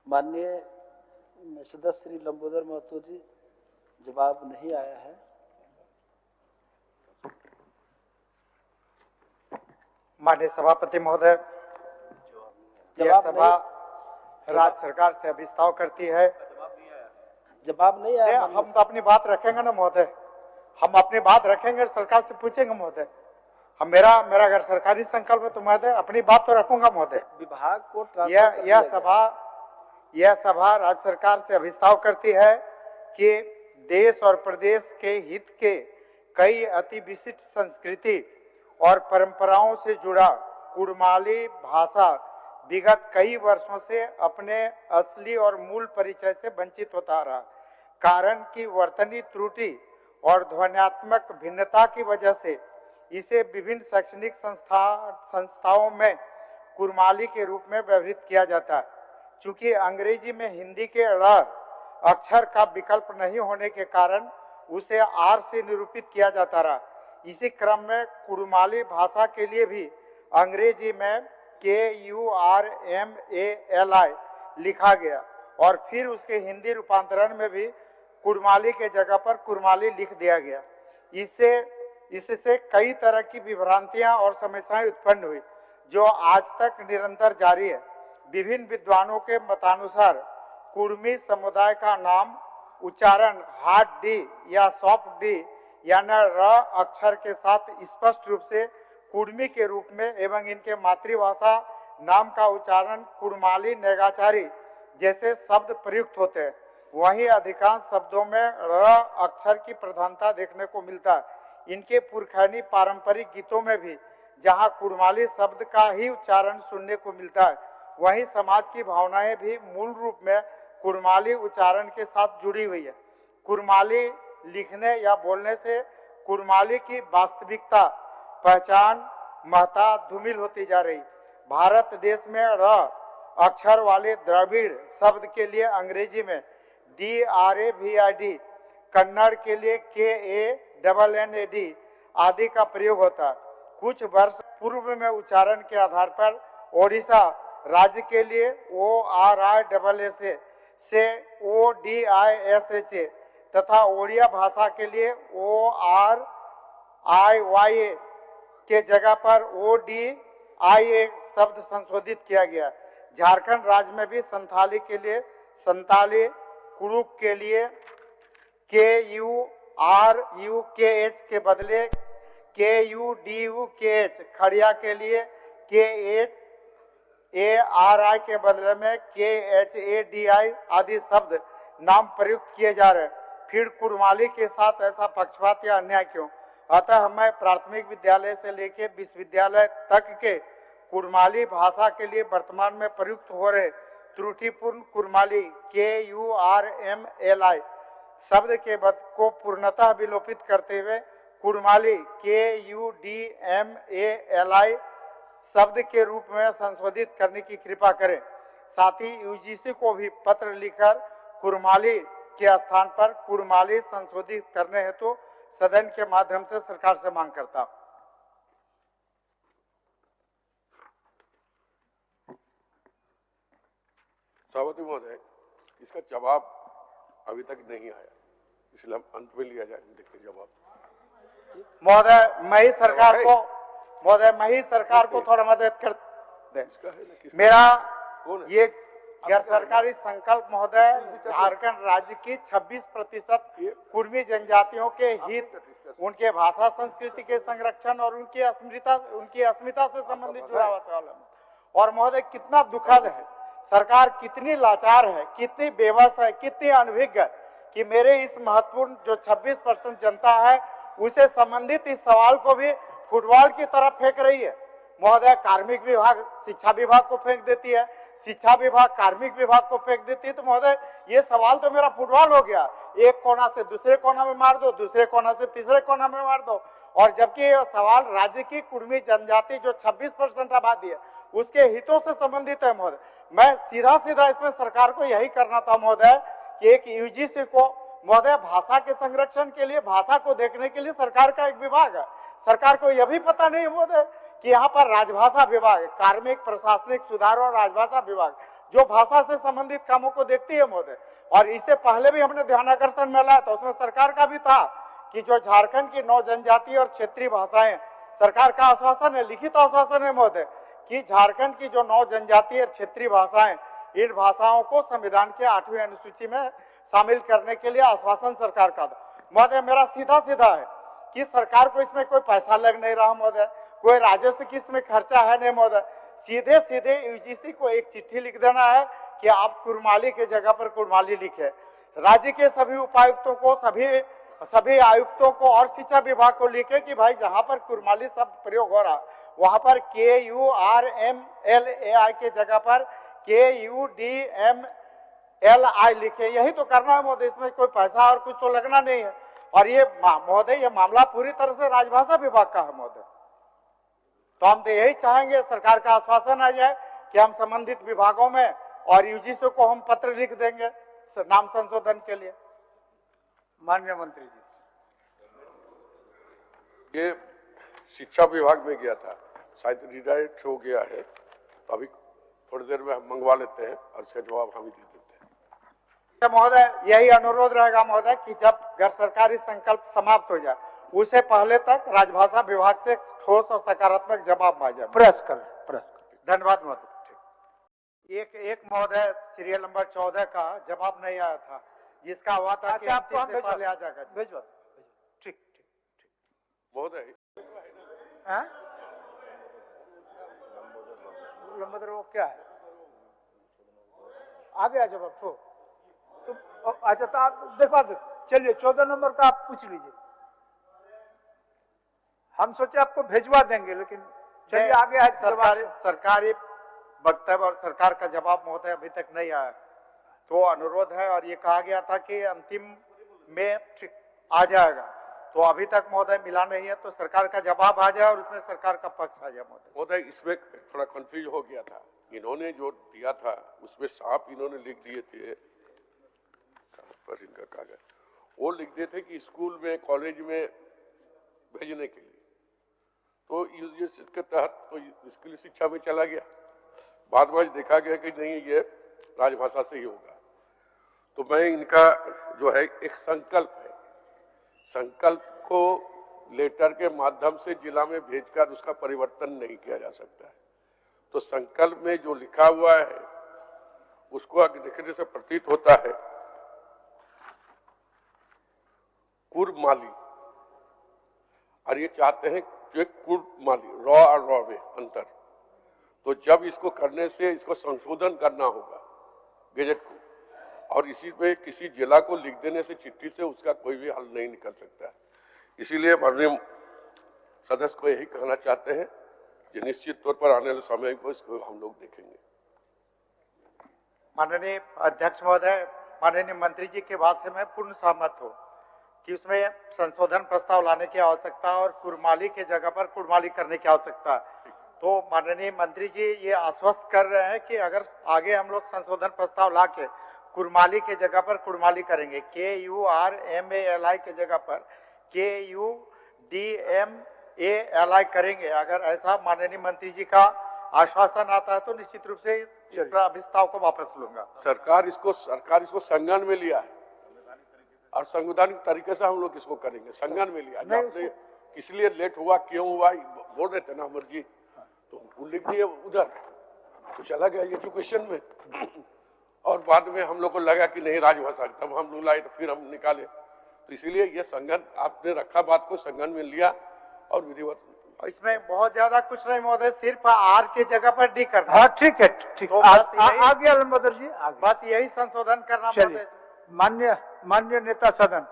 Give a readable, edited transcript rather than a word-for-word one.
माननीय सदस्य श्री लंबोदर महतो जी, जवाब नहीं आया है। माननीय सभापति महोदय, यह सभा राज्य सरकार से अभिस्ताव करती है। जवाब नहीं आया। हम तो अपनी बात रखेंगे ना महोदय, हम अपनी बात रखेंगे, सरकार से पूछेंगे महोदय। हम मेरा अगर सरकारी संकल्प है तो महोदय अपनी बात तो रखूंगा महोदय। विभाग को यह सभा राज्य सरकार से अभिस्ताव करती है कि देश और प्रदेश के हित के कई अति विशिष्ट संस्कृति और परंपराओं से जुड़ा कुड़माली भाषा विगत कई वर्षों से अपने असली और मूल परिचय से वंचित होता रहा। कारण की वर्तनी त्रुटि और ध्वन्यात्मक भिन्नता की वजह से इसे विभिन्न शैक्षणिक संस्थाओं में कुड़माली के रूप में व्यवहृत किया जाता है। चूंकि अंग्रेजी में हिंदी के ळ अक्षर का विकल्प नहीं होने के कारण उसे आर से निरूपित किया जाता रहा। इसी क्रम में कुड़माली भाषा के लिए भी अंग्रेजी में KURMALI लिखा गया और फिर उसके हिंदी रूपांतरण में भी कुड़माली के जगह पर कुरमाली लिख दिया गया। इससे कई तरह की विभ्रांतियां और समस्याएं उत्पन्न हुई जो आज तक निरंतर जारी है। विभिन्न विद्वानों के मतानुसार कुड़मी समुदाय का नाम उच्चारण हार्ड डी या सॉफ्ट डी यानी र अक्षर के साथ स्पष्ट रूप से कुड़मी के रूप में एवं इनके मातृभाषा नाम का उच्चारण कुड़माली नेगाचारी जैसे शब्द प्रयुक्त होते हैं। वहीं अधिकांश शब्दों में र अक्षर की प्रधानता देखने को मिलता है। इनके पुरखैनी पारंपरिक गीतों में भी जहां कुड़माली शब्द का ही उच्चारण सुनने को मिलता है, वहीं समाज की भावनाएं भी मूल रूप में कुड़माली उच्चारण के साथ जुड़ी हुई है। कुड़माली लिखने या बोलने से कुड़माली की वास्तविकता पहचान महत्ता धूमिल होती जा रही। भारत देश में र अक्षर वाले द्रविड़ शब्द के लिए अंग्रेजी में DRAVID, कन्नड़ के लिए KANNAD आदि का प्रयोग होता है। कुछ वर्ष पूर्व में उच्चारण के आधार पर ओडिशा राज्य के लिए ORISSA से ODISHA तथा ओडिया भाषा के लिए ORIYA के जगह पर ODIA शब्द संशोधित किया गया। झारखंड राज्य में भी संथाली के लिए संताली, कुड़ुक के लिए KURUKH के बदले KUDUKH, खड़िया के लिए KHARI के बदले में KHADI आदि शब्द नाम प्रयुक्त किए जा रहे हैं। फिर कुड़माली के साथ ऐसा पक्षपात या अन्याय क्यों? अतः मैं प्राथमिक विद्यालय से लेकर विश्वविद्यालय तक के कुड़माली भाषा के लिए वर्तमान में प्रयुक्त हो रहे त्रुटिपूर्ण कुड़माली KURMALI शब्द के को पूर्णतः विलोपित करते हुए कुड़माली KUDMALI शब्द के रूप में संशोधित करने की कृपा करें। साथ ही UGC को भी पत्र लिखकर कुड़माली के स्थान पर कुड़माली संशोधित करने हेतु सदन के माध्यम से सरकार से मांग करता हूं। सभापति महोदय, इसका जवाब अभी तक नहीं आया, इसलिए हम अंत में लिया जाए देखिए जवाब। महोदय मैं ही सरकार को थोड़ा मदद कर दे। मेरा ये गैर सरकारी संकल्प महोदय झारखंड राज्य की 26% कुड़मी जनजातियों के हित, उनके भाषा संस्कृति के संरक्षण और उनकी अस्मिता से संबंधित जुड़ा हुआ सवाल है। और महोदय कितना दुखद है, सरकार कितनी लाचार है, कितनी बेबस है, कितनी अनभिज्ञ है कि मेरे इस महत्वपूर्ण जो 26% जनता है उसे संबंधित इस सवाल को भी फुटबॉल की तरफ फेंक रही है। महोदय कार्मिक विभाग शिक्षा विभाग को फेंक देती है, शिक्षा विभाग कार्मिक विभाग को फेंक देती है। तो महोदय ये सवाल तो मेरा फुटबॉल हो गया, एक कोना से दूसरे कोना में मार दो, दूसरे कोना से तीसरे कोना में मार दो। और जबकि ये सवाल राज्य की कुर्मी जनजाति जो 26% आबादी है उसके हितों से संबंधित है महोदय। मैं सीधा सीधा इसमें सरकार को यही करना था महोदय कि एक यूजीसी को महोदय भाषा के संरक्षण के लिए, भाषा को देखने के लिए सरकार का एक विभाग है। सरकार को यह भी पता नहीं महोदय कि यहाँ पर राजभाषा विभाग, कार्मिक प्रशासनिक सुधार और राजभाषा विभाग जो भाषा से संबंधित कामों को देखती है महोदय। और इससे पहले भी हमने ध्यानाकर्षण में लाया था, उसमें सरकार का भी था कि जो झारखंड की 9 जनजातीय और क्षेत्रीय भाषाएं, सरकार का आश्वासन है, लिखित आश्वासन है महोदय कि झारखंड की जो 9 जनजातीय और क्षेत्रीय भाषाएं, इन भाषाओं को संविधान के 8वीं अनुसूची में शामिल करने के लिए आश्वासन सरकार का था महोदय। मेरा सीधा सीधा है कि सरकार को इसमें कोई पैसा लग नहीं रहा महोदय, कोई राजस्व की इसमें खर्चा है नहीं महोदय। सीधे सीधे यूजीसी को एक चिट्ठी लिख देना है कि आप कुर्माली के जगह पर कुर्माली लिखे। राज्य के सभी उपायुक्तों को, सभी आयुक्तों को और शिक्षा विभाग को लिखे कि भाई जहां पर कुर्माली शब्द प्रयोग हो रहा वहां पर KURMLAI के जगह पर KUDMLI लिखे। यही तो करना है महोदय, इसमें कोई पैसा और कुछ तो लगना नहीं है। और ये महोदय ये मामला पूरी तरह से राजभाषा विभाग का है महोदय। तो हम तो यही चाहेंगे सरकार का आश्वासन आ जाए कि हम संबंधित विभागों में और यूजीसी को हम पत्र लिख देंगे नाम संशोधन के लिए। माननीय मंत्री जी, ये शिक्षा विभाग में गया था, शायद रिडायरेक्ट हो गया है, तो अभी थोड़ी देर में हम मंगवा लेते हैं और इसका जवाब हम ही दे देते हैं। महोदय यही अनुरोध रहेगा महोदय कि जब गैर सरकारी संकल्प समाप्त हो जाए उससे पहले तक राजभाषा विभाग से ठोस और सकारात्मक जवाब आ जाए। प्रयास कर। धन्यवाद महोदय। एक महोदय सीरियल नंबर 14 का जवाब नहीं आया था, जिसका हुआ था कि आपको से पहले आ जाएगा। भेजवा। ठीक महोदय लंबोदर वो क्या है, आ गया जवाब तो अच्छा। तो आप देखवा दो, चलिए 14 नंबर का आप पूछ लीजिए। हम सोचे आपको भेजवा देंगे, लेकिन चलिए आगे है। सरकारी वक्तव्य और सरकार का जवाब महोदय अभी तक नहीं आया, तो अनुरोध है। और ये कहा गया था कि अंतिम में आ जाएगा, तो अभी तक महोदय मिला नहीं है। तो सरकार का जवाब आ जाए और उसमें सरकार का पक्ष आ जाए महोदय। इसमें थोड़ा कंफ्यूज हो गया था, इन्होंने जो दिया था उसमें साफ इन्होंने लिख दिए थे पर इनका कागज वो लिख दिए थे कि स्कूल में कॉलेज में भेजने के लिए, तो यूजीसी के तहत तो इसके लिए शिक्षा में चला गया। बाद में देखा गया कि नहीं ये राजभाषा से ही होगा। तो मैं इनका जो है एक संकल्प है, संकल्प को लेटर के माध्यम से जिला में भेजकर उसका परिवर्तन नहीं किया जा सकता है। तो संकल्प में जो लिखा हुआ है उसको देखने से प्रतीत होता है कुर्माली, और ये चाहते हैं कि कुर्माली रॉ और रॉ में अंतर। तो जब इसको करने से इसको संशोधन करना होगा गजट को, और इसी पे किसी जिला को लिख देने से चिट्ठी से उसका कोई भी हल नहीं निकल सकता है। इसीलिए माननीय सदस्य को यही कहना चाहते हैं कि निश्चित तौर पर आने वाले समय को इसको हम लोग देखेंगे। माननीय अध्यक्ष महोदय, माननीय मंत्री जी के बात से मैं पूर्ण सहमत हूँ कि उसमें संशोधन प्रस्ताव लाने की आवश्यकता और कुर्माली के जगह पर कुर्माली करने की आवश्यकता है। तो माननीय मंत्री जी ये आश्वस्त कर रहे हैं कि अगर आगे हम लोग संशोधन प्रस्ताव ला के कुर्माली के जगह पर कुर्माली करेंगे, KURMALI के जगह पर KUDMALI करेंगे, अगर ऐसा माननीय मंत्री जी का आश्वासन आता है तो निश्चित रूप से इस प्रस्ताव को वापस लूंगा। सरकार इसको संज्ञान में लिया है और संवैधानिक तरीके से हम लोग इसको करेंगे, संज्ञान में लिया। आपने इसलिए लेट हुआ, क्यों हुआ बोल रहे थे ना अमर जी, तो लिख दिए उधर, तो चला गया एजुकेशन में। और बाद में हम लोग को लगा कि नहीं राजभाषा, तब हम लोग लाए तो फिर हम निकाले। तो इसीलिए ये संज्ञान आपने रखा, बात को संज्ञान में लिया और विधिवत। इसमें बहुत ज्यादा कुछ नहीं महोदय, सिर्फ आर के जगह पर डी करना। हाँ ठीक है, ठीक तो आ गया लंबोदर जी, बस यही संशोधन करना। मान्य नेता सदन,